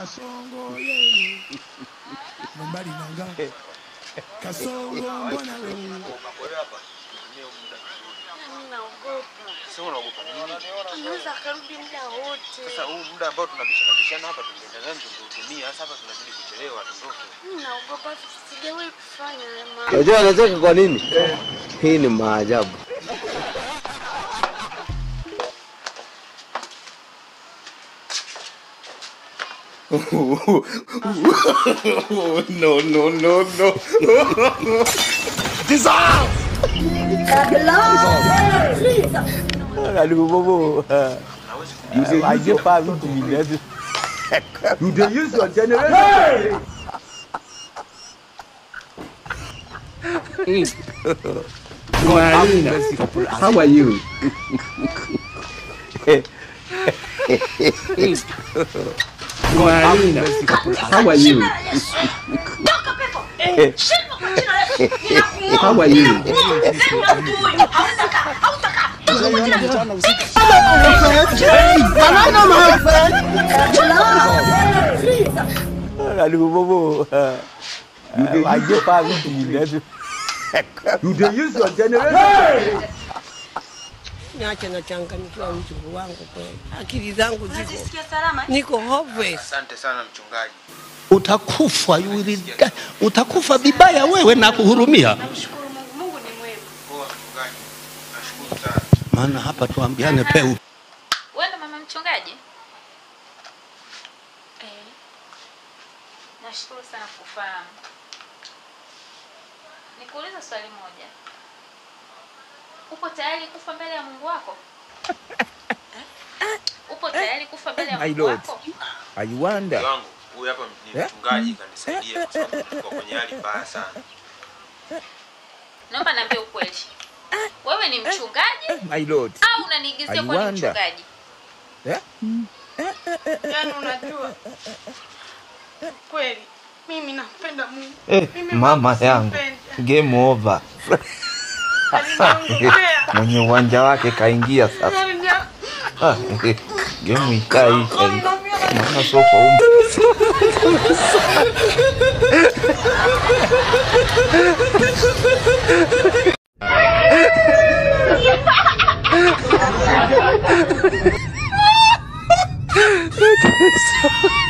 Kasongo yeye. Mbali nanga. Kasongo mbona wewe? Sio unaogopa nini? Tunaweza karudi muda wote. Sasa huu muda ambao tunabishana hapa tungeenda ndani tungetumia. Sasa hapa tunazidi kuchelewa tutoke. Naogopa sijawahi kufanya mama. Unajua anacheka kwa nini? Hii ni maajabu. No. Dissolve! You dey use your generation. How are you? How are you? How are you? You dey use your generation. Niache na changanyikiwa mchungu wangu kweli. Akili zangu ziko. Unajisikia salama? Niko hopeless. Asante sana mchungaji. Utakufa utakufa vibaya wewe na kuhurumia. Namshukuru Mungu. Mungu ni mwema. Poa mchungaji. Nashukuru sana. Maana hapa tuambiane peu. Wewe ndo mama mchungaji? Nashukuru sana kufahamu. Nikuuliza swali moja. Upo tayari kufa mbele ya Mungu wako? Upo tayari kufa mbele ya Mungu wako? I wonder. Wangu, huyu hapa ni mchungaji kanisaidia kwa sababu tuko kwenye hali mbaya sana. Naomba niambie ukweli. Wewe ni mchungaji? My lord. Au unaniigizia kwa mchungaji? Yaani unajua. Kweli mimi napenda Mungu. Mama yangu. Game over. Mwenye uwanja wake kaingia sasa. Game ikaisha. Mama sofa So